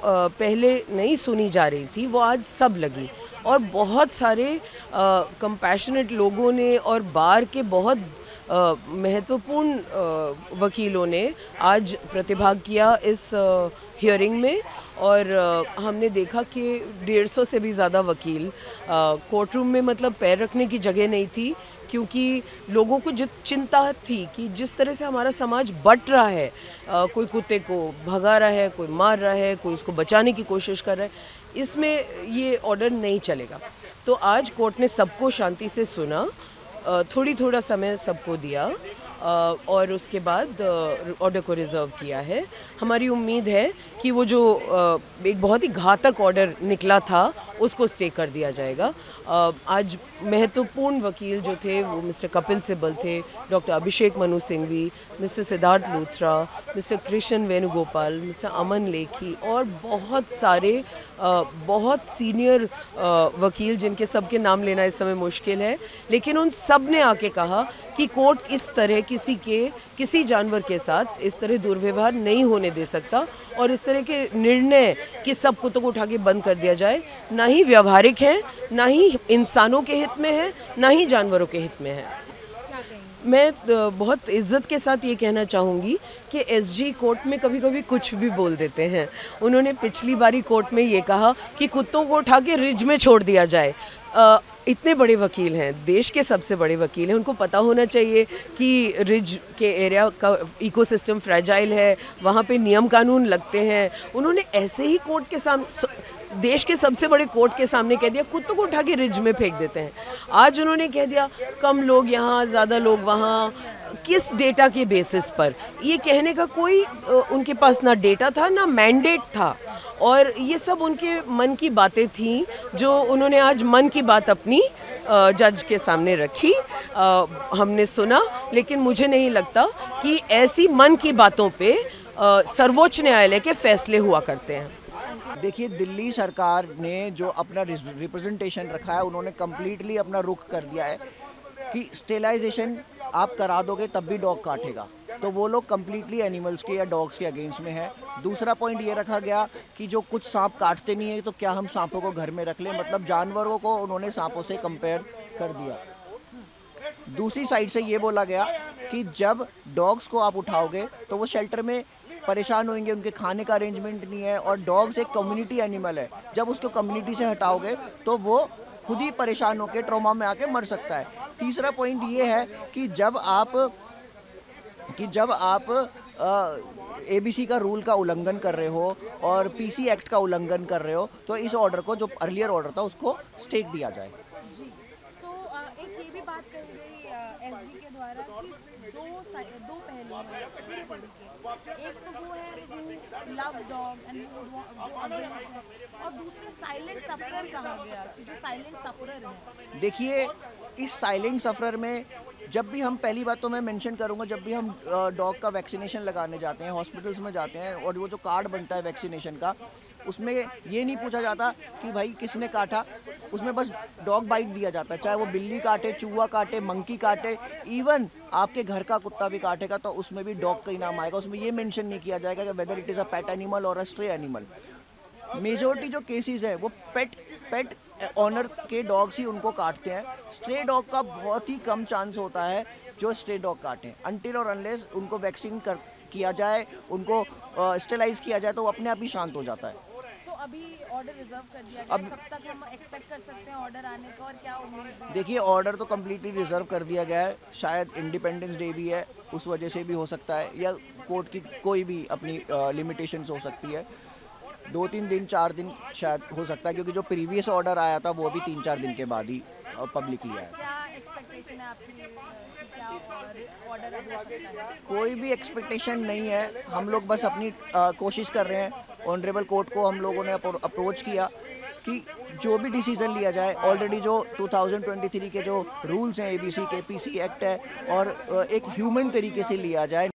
पहले नहीं सुनी जा रही थी वो आज सब लगी, और बहुत सारे कंपैशनेट लोगों ने और बार के बहुत महत्वपूर्ण वकीलों ने आज प्रतिभाग किया इस हियरिंग में। और हमने देखा कि 150 से भी ज़्यादा वकील कोर्ट रूम में, मतलब पैर रखने की जगह नहीं थी, क्योंकि लोगों को चिंता थी कि जिस तरह से हमारा समाज बट रहा है, कोई कुत्ते को भगा रहा है, कोई मार रहा है, कोई उसको बचाने की कोशिश कर रहा है, इसमें ये ऑर्डर नहीं चलेगा। तो आज कोर्ट ने सबको शांति से सुना, थोड़ा समय सबको दिया, और उसके बाद ऑर्डर को रिज़र्व किया है। हमारी उम्मीद है कि वो जो एक बहुत ही घातक ऑर्डर निकला था उसको स्टे कर दिया जाएगा। आज महत्वपूर्ण वकील जो थे वो मिस्टर कपिल सिब्बल थे, doctor Abhishek Manu Singhvi, mister Siddharth Luthra, mister Krishna Venugopal, mister Aman Lekhi और बहुत सारे बहुत सीनियर वकील जिनके सबके नाम लेना इस समय मुश्किल है, लेकिन उन सब ने आके कहा कि कोर्ट इस तरह किसी जानवर के साथ इस तरह दुर्व्यवहार नहीं होने दे सकता, और इस तरह के निर्णय कि सब कुत्तों को उठा के बंद कर दिया जाए ना ही व्यवहारिक है, ना ही इंसानों के हित में है, ना ही जानवरों के हित में है। मैं बहुत इज्जत के साथ ये कहना चाहूँगी कि एसजी कोर्ट में कभी कभी कुछ भी बोल देते हैं। उन्होंने पिछली बारी कोर्ट में ये कहा कि कुत्तों को उठा के रिज में छोड़ दिया जाए। इतने बड़े वकील हैं, देश के सबसे बड़े वकील हैं, उनको पता होना चाहिए कि रिज के एरिया का इकोसिस्टम फ्रेजाइल है, वहाँ पे नियम कानून लगते हैं। उन्होंने ऐसे ही कोर्ट के सामने, देश के सबसे बड़े कोर्ट के सामने कह दिया कुत्तों को उठा के रिज में फेंक देते हैं। आज उन्होंने कह दिया कम लोग यहाँ, ज़्यादा लोग वहाँ। किस डेटा के बेसिस पर? ये कहने का कोई उनके पास ना डेटा था ना मैंडेट था, और ये सब उनके मन की बातें थीं जो उन्होंने आज मन की बात अपनी जज के सामने रखी। हमने सुना, लेकिन मुझे नहीं लगता कि ऐसी मन की बातों पे सर्वोच्च न्यायालय के फैसले हुआ करते हैं। देखिए, दिल्ली सरकार ने जो अपना रिप्रेजेंटेशन रखा है, उन्होंने कम्प्लीटली अपना रुख कर दिया है कि स्टेलाइजेशन आप करा दोगे तब भी डॉग काटेगा, तो वो लोग कम्प्लीटली एनिमल्स के या डॉग्स के अगेंस्ट में है। दूसरा पॉइंट ये रखा गया कि जो कुछ सांप काटते नहीं है तो क्या हम सांपों को घर में रख लें, मतलब जानवरों को उन्होंने सांपों से कंपेयर कर दिया। दूसरी साइड से ये बोला गया कि जब डॉग्स को आप उठाओगे तो वो शेल्टर में परेशान होंगे, उनके खाने का अरेंजमेंट नहीं है, और डॉग्स एक कम्युनिटी एनिमल है, जब उसको कम्युनिटी से हटाओगे तो वो खुद ही परेशान होकर ट्रॉमा में आके मर सकता है। तीसरा पॉइंट ये है कि जब आप एबीसी का रूल का उल्लंघन कर रहे हो और पीसी एक्ट का उल्लंघन कर रहे हो, तो इस ऑर्डर को, जो अर्लियर ऑर्डर था, उसको स्टे दिया जाए। जी, तो एक ये भी बात कही गई एसजी के द्वारा कि दो पहलू हैं इस स्टोरी के। एक तो वो है हु लव डॉग एंड जो अगेंस्ट है, और दूसरे साइलेंट सफरर कहा गया कि जो साइलेंट सफरर है। देखिए, इस साइलेंट सफरर में जब भी हम, पहली बात तो मैं मेंशन करूंगा, जब भी हम डॉग का वैक्सीनेशन लगाने जाते हैं, हॉस्पिटल्स में जाते हैं, और वो जो कार्ड बनता है वैक्सीनेशन का, उसमें ये नहीं पूछा जाता कि भाई किसने काटा, उसमें बस डॉग बाइट दिया जाता है। चाहे वो बिल्ली काटे, चूहा काटे, मंकी काटे, इवन आपके घर का कुत्ता भी काटेगा तो उसमें भी डॉग का ही नाम आएगा। उसमें ये मेंशन नहीं किया जाएगा कि whether it is a pet animal और अ स्ट्रे एनिमल। मेजॉरिटी जो केसेस हैं वो पेट ऑनर के डॉग्स ही उनको काटते हैं। स्ट्रे डॉग का बहुत ही कम चांस होता है जो स्ट्रे डॉग काटें, अनटिल और अनलेस उनको वैक्सीन किया जाए, उनको स्टेलाइज किया जाए, तो वो अपने आप ही शांत हो जाता है। तो अभी ऑर्डर रिजर्व कर दिया गया, कब तक हम एक्सपेक्ट कर सकते हैं ऑर्डर आने का, और क्या उम्मीद है? देखिए, ऑर्डर तो कम्प्लीटली रिजर्व कर दिया गया है, शायद इंडिपेंडेंस डे भी है, उस वजह से भी हो सकता है, या कोर्ट की कोई भी अपनी लिमिटेशंस हो सकती है। 2-3 दिन, 4 दिन शायद हो सकता है, क्योंकि जो प्रीवियस ऑर्डर आया था वो भी 3-4 दिन के बाद ही पब्लिकली आया। क्या एक्सपेक्टेशन है आपकी कि क्या ऑर्डर हो सकता है? कोई भी एक्सपेक्टेशन नहीं है, हम लोग बस अपनी कोशिश कर रहे हैं। ऑनरेबल कोर्ट को हम लोगों ने अप्रोच किया कि जो भी डिसीज़न लिया जाए, ऑलरेडी जो 2023 के जो रूल्स हैं एबीसी के, पीसी एक्ट है, और एक ह्यूमन तरीके से लिया जाए।